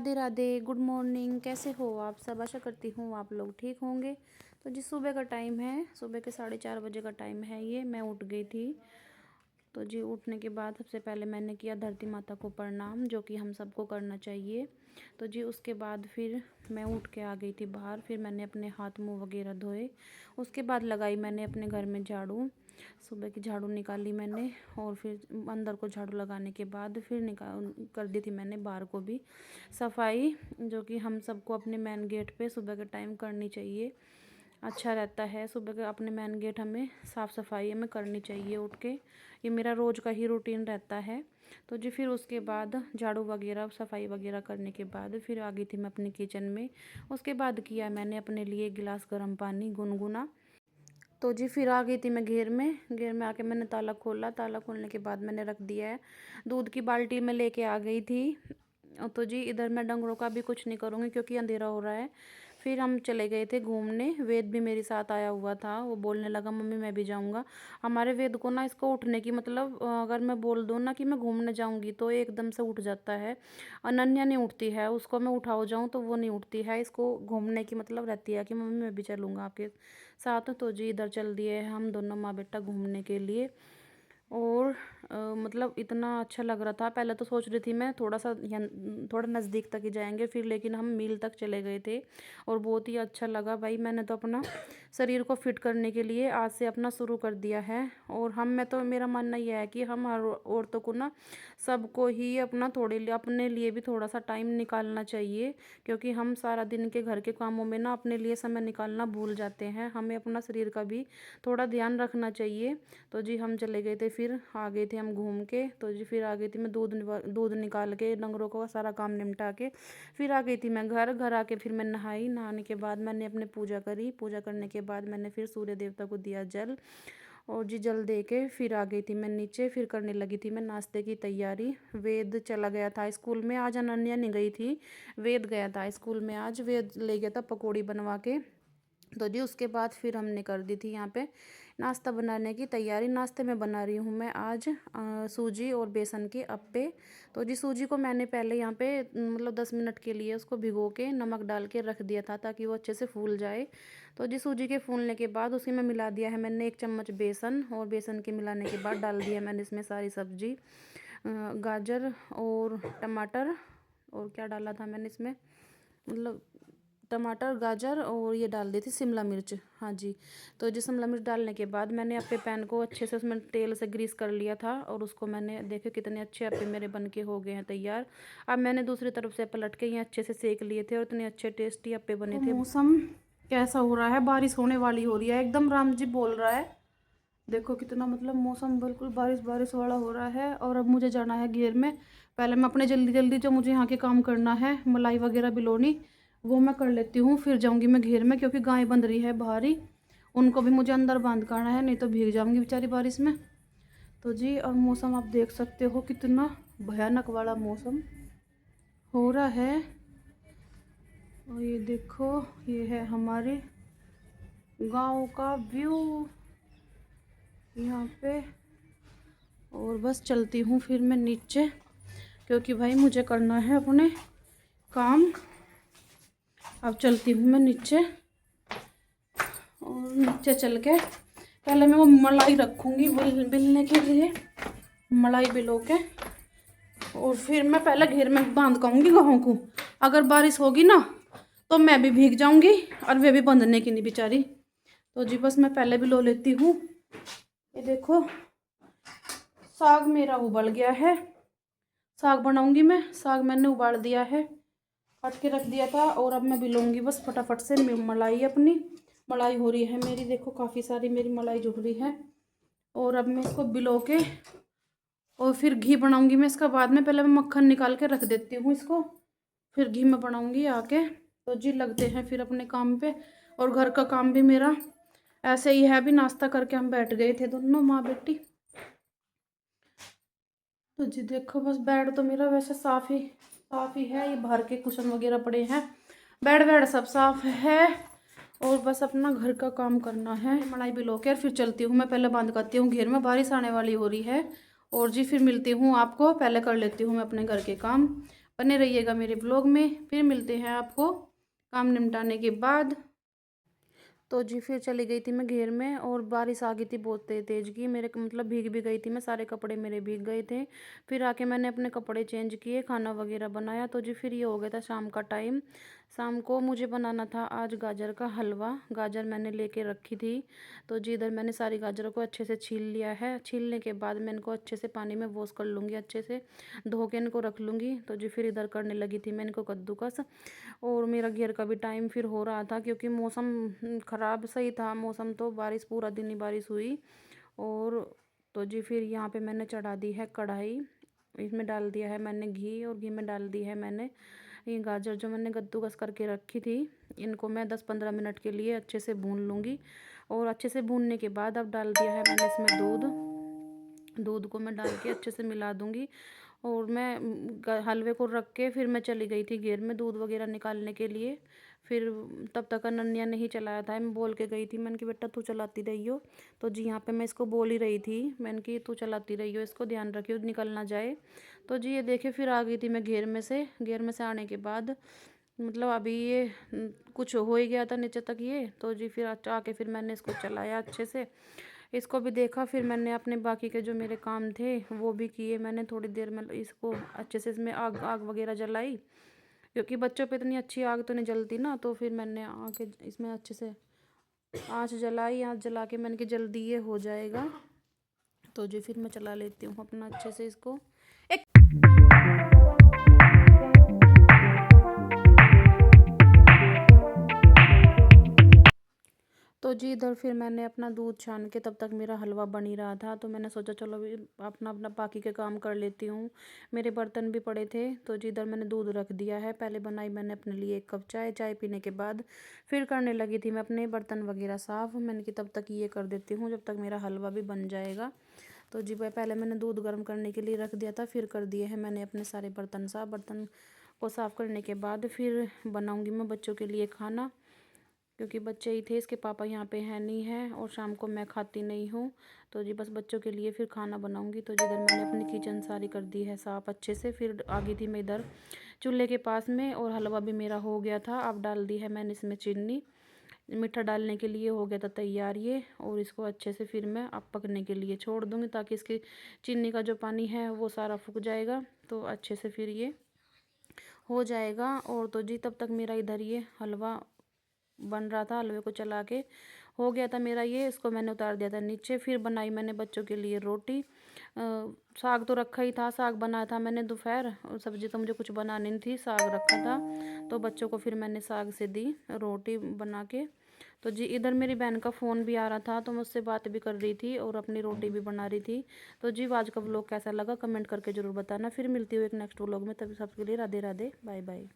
Radhe Radhe, good morning. कैसे हो आप सब? आशा करती हूँ आप लोग ठीक होंगे। तो जी सुबह का टाइम है, सुबह के 4:30 बजे का टाइम है। ये मैं उठ गई थी। तो जी उठने के बाद सबसे पहले मैंने किया धरती माता को प्रणाम, जो कि हम सबको करना चाहिए। तो जी उसके बाद फिर मैं उठ के आ गई थी बाहर। फिर मैंने अपने हाथ मुंह वगैरह धोए। उसके बाद लगाई मैंने अपने घर में झाड़ू। सुबह की झाड़ू निकाली मैंने, और फिर अंदर को झाड़ू लगाने के बाद फिर निकाल कर दी थी मैंने बाहर को भी सफाई, जो कि हम सबको अपने मेन गेट पे सुबह के टाइम करनी चाहिए। अच्छा रहता है सुबह के अपने मेन गेट हमें साफ़ सफाई हमें करनी चाहिए उठ के। ये मेरा रोज़ का ही रूटीन रहता है। तो जी फिर उसके बाद झाड़ू वगैरह सफाई वगैरह करने के बाद फिर आ गई थी मैं अपनी किचन में। उसके बाद किया मैंने अपने लिए एक गिलास गर्म पानी गुनगुना। तो जी फिर आ गई थी मैं घेर में आके मैंने ताला खोला। ताला खोलने के बाद मैंने रख दिया है दूध की बाल्टी में लेके आ गई थी। तो जी इधर मैं डंगरों का भी कुछ नहीं करूँगी क्योंकि अंधेरा हो रहा है। फिर हम चले गए थे घूमने। वेद भी मेरे साथ आया हुआ था। वो बोलने लगा मम्मी मैं भी जाऊँगा। हमारे वेद को ना इसको उठने की मतलब अगर मैं बोल दूँ ना कि मैं घूमने जाऊँगी तो एकदम से उठ जाता है। अनन्या नहीं उठती है, उसको मैं उठाओ जाऊँ तो वो नहीं उठती है। इसको घूमने की मतलब रहती है कि मम्मी मैं भी चलूँगा आपके साथ। तो जी इधर चल दिए हम दोनों माँ बेटा घूमने के लिए। और मतलब इतना अच्छा लग रहा था। पहले तो सोच रही थी मैं थोड़ा नज़दीक तक ही जाएंगे फिर, लेकिन हम मील तक चले गए थे और बहुत ही अच्छा लगा भाई। मैंने तो अपना शरीर को फिट करने के लिए आज से अपना शुरू कर दिया है। और मैं तो मेरा मानना यह है कि हम हर औरतों को ना सबको ही अपना अपने लिए भी थोड़ा सा टाइम निकालना चाहिए, क्योंकि हम सारा दिन के घर के कामों में ना अपने लिए समय निकालना भूल जाते हैं। हमें अपना शरीर का भी थोड़ा ध्यान रखना चाहिए। तो जी हम चले गए थे, फिर आ गए थे हम घूम के। तो जी फिर आ गई थी मैं दूध निकाल के डंगरों का सारा काम निपटा के फिर आ गई थी मैं घर आके फिर मैं नहाई। नहाने के बाद मैंने अपने पूजा करी। पूजा करने के बाद मैंने फिर सूर्य देवता को दिया जल, और जी जल दे के फिर आ गई थी मैं नीचे। फिर करने लगी थी मैं नाश्ते की तैयारी। वेद चला गया था स्कूल में आज, अनन्या नहीं गई थी। वेद गया था स्कूल में आज। वेद ले गया था पकौड़ी बनवा के। तो जी उसके बाद फिर हमने कर दी थी यहाँ पे नाश्ता बनाने की तैयारी। नाश्ते में बना रही हूँ मैं आज सूजी और बेसन के अप्पे। तो जी सूजी को मैंने पहले यहाँ पे मतलब 10 मिनट के लिए उसको भिगो के नमक डाल के रख दिया था ताकि वो अच्छे से फूल जाए। तो जी सूजी के फूलने के बाद उसी में मिला दिया है मैंने 1 चम्मच बेसन, और बेसन के मिलाने के बाद डाल दिया मैंने इसमें सारी सब्जी, गाजर और टमाटर, और क्या डाला था मैंने इसमें मतलब टमाटर गाजर, और ये डाल दी थी शिमला मिर्च। हाँ जी। तो जी शिमला मिर्च डालने के बाद मैंने अपने पैन को अच्छे से उसमें तेल से ग्रीस कर लिया था, और उसको मैंने देखे कितने अच्छे अप्पे मेरे बन के हो गए हैं तैयार। अब मैंने दूसरी तरफ से पलट के ये अच्छे से सेक लिए थे और इतने अच्छे टेस्टी अप्पे बने थे। मौसम कैसा हो रहा है? बारिश होने वाली हो रही है एकदम, राम जी बोल रहा है। देखो कितना मतलब मौसम बिल्कुल बारिश बारिश वाला हो रहा है। और अब मुझे जाना है घेर में। पहले मैं अपने जल्दी जल्दी जो मुझे यहाँ के काम करना है, मलाई वगैरह बिलोनी, वो मैं कर लेती हूँ। फिर जाऊँगी मैं घेर में, क्योंकि गाय बंध रही है बाहर ही। उनको भी मुझे अंदर बांध करना है, नहीं तो भीग जाऊँगी बेचारी बारिश में। तो जी और मौसम आप देख सकते हो कितना भयानक वाला मौसम हो रहा है। और ये देखो ये है हमारे गाँव का व्यू यहाँ पे। और बस चलती हूँ फिर मैं नीचे, क्योंकि भाई मुझे करना है अपने काम। अब चलती हूँ मैं नीचे, और नीचे चल के पहले मैं वो मलाई रखूँगी बिलने के लिए, मलाई बिलो के, और फिर मैं पहले घेर में बांध पाऊँगी गाहों को। अगर बारिश होगी ना तो मैं भी भीग जाऊँगी और वे भी बंधने की नहीं बेचारी। तो जी बस मैं पहले भी लो लेती हूँ। ये देखो साग मेरा उबल गया है, साग बनाऊंगी मैं। साग मैंने उबाल दिया है, काट के रख दिया था, और अब मैं बिलोंगी बस फटाफट से मलाई। अपनी मलाई हो रही है मेरी, देखो काफ़ी सारी मेरी मलाई जुड़ रही है। और अब मैं इसको बिलो के और फिर घी बनाऊंगी मैं इसका बाद में। पहले मैं मक्खन निकाल के रख देती हूँ इसको, फिर घी में बनाऊंगी आके। तो जी लगते हैं फिर अपने काम पे। और घर का काम भी मेरा ऐसे ही है, अभी नाश्ता करके हम बैठ गए थे दोनों माँ बेटी। तो जी देखो बस बेड तो मेरा वैसे साफ़ ही है। ये बाहर के कुशन वगैरह पड़े हैं, बेड वेड सब साफ़ है। और बस अपना घर का काम करना है। मलाई बिलो के फिर चलती हूँ मैं, पहले बंद करती हूँ घेर में, बारिश आने वाली हो रही है। और जी फिर मिलती हूँ आपको, पहले कर लेती हूँ मैं अपने घर के काम। बने रहिएगा मेरे ब्लॉग में। फिर मिलते हैं आपको काम निपटाने के बाद। तो जी फिर चली गई थी मैं घेर में, और बारिश आ गई थी बहुत तेज की, मेरे मतलब भीग भी गई थी मैं, सारे कपड़े मेरे भीग गए थे। फिर आके मैंने अपने कपड़े चेंज किए, खाना वगैरह बनाया। तो जी फिर ये हो गया था शाम का टाइम। शाम को मुझे बनाना था आज गाजर का हलवा। गाजर मैंने लेके रखी थी। तो जी इधर मैंने सारी गाजरों को अच्छे से छील लिया है। छीलने के बाद मैं इनको अच्छे से पानी में वॉश कर लूँगी, अच्छे से धो के इनको रख लूँगी। तो जी फिर इधर करने लगी थी मैं इनको कद्दूकस। और मेरा घेर का भी टाइम फिर हो रहा था, क्योंकि मौसम ख़राब सही था मौसम, तो बारिश पूरा दिन ही बारिश हुई। और तो जी फिर यहाँ पे मैंने चढ़ा दी है कढ़ाई, इसमें डाल दिया है मैंने घी, और घी में डाल दी है मैंने ये गाजर जो मैंने कद्दूकस करके रखी थी। इनको मैं 10-15 मिनट के लिए अच्छे से भून लूँगी। और अच्छे से भूनने के बाद अब डाल दिया है मैंने इसमें दूध को मैं डाल के अच्छे से मिला दूँगी। और मैं हलवे को रख के फिर मैं चली गई थी घेर में दूध वगैरह निकालने के लिए। फिर तब तक अनन्या ने ही चलाया था, मैं बोल के गई थी, मैंने कि बेटा तू चलाती रही हो। तो जी यहाँ पे मैं इसको बोल ही रही थी, मैंने कि तू चलाती रही हो, इसको ध्यान रखियो निकल ना जाए। तो जी ये देखिए फिर आ गई थी मैं घेर में से आने के बाद, मतलब अभी ये कुछ हो ही गया था नीचे तक ये। तो जी फिर आके फिर मैंने इसको चलाया अच्छे से, इसको भी देखा। फिर मैंने अपने बाकी के जो मेरे काम थे वो भी किए। मैंने थोड़ी देर में इसको अच्छे से इसमें आग आग वगैरह जलाई, क्योंकि बच्चों पे इतनी अच्छी आग तो नहीं जलती ना। तो फिर मैंने आके इसमें अच्छे से आँच जलाई, आँच जला के मैंने कि जल्दी ये हो जाएगा। तो जी फिर मैं चला लेती हूँ अपना अच्छे से इसको। तो जी इधर फिर मैंने अपना दूध छान के, तब तक मेरा हलवा बन ही रहा था, तो मैंने सोचा चलो अभी अपना अपना बाकी के काम कर लेती हूँ। मेरे बर्तन भी पड़े थे। तो जी इधर मैंने दूध रख दिया है, पहले बनाई मैंने अपने लिए 1 कप चाय। चाय पीने के बाद फिर करने लगी थी मैं अपने बर्तन वगैरह साफ़। मैंने कि तब तक ये कर देती हूँ जब तक मेरा हलवा भी बन जाएगा। तो जी पहले मैंने दूध गर्म करने के लिए रख दिया था, फिर कर दिए हैं मैंने अपने सारे बर्तन साफ़। बर्तन को साफ़ करने के बाद फिर बनाऊँगी मैं बच्चों के लिए खाना, क्योंकि बच्चे ही थे, इसके पापा यहाँ पे हैं नहीं हैं, और शाम को मैं खाती नहीं हूँ। तो जी बस बच्चों के लिए फिर खाना बनाऊँगी। तो जिधर मैंने अपनी किचन सारी कर दी है साफ़ अच्छे से। फिर आ गई थी मैं इधर चूल्हे के पास में, और हलवा भी मेरा हो गया था। अब डाल दी है मैंने इसमें चीनी, मीठा डालने के लिए हो गया था तैयार ये। और इसको अच्छे से फिर मैं अब पकने के लिए छोड़ दूँगी, ताकि इसकी चीनी का जो पानी है वो सारा फूक जाएगा। तो अच्छे से फिर ये हो जाएगा। और तो जी तब तक मेरा इधर ये हलवा बन रहा था, हलवे को चला के हो गया था मेरा ये। इसको मैंने उतार दिया था नीचे। फिर बनाई मैंने बच्चों के लिए रोटी। साग तो रखा ही था, साग बनाया था मैंने दोपहर, और सब्ज़ी तो मुझे कुछ बनानी नहीं थी, साग रखा था। तो बच्चों को फिर मैंने साग से दी रोटी बना के। तो जी इधर मेरी बहन का फ़ोन भी आ रहा था, तो मैं उससे बात भी कर रही थी और अपनी रोटी भी बना रही थी। तो जी आज का व्लॉग कैसा लगा कमेंट करके ज़रूर बताना। फिर मिलती हूँ एक नेक्स्ट व्लॉग में, तभी सबके लिए राधे राधे, बाय बाय।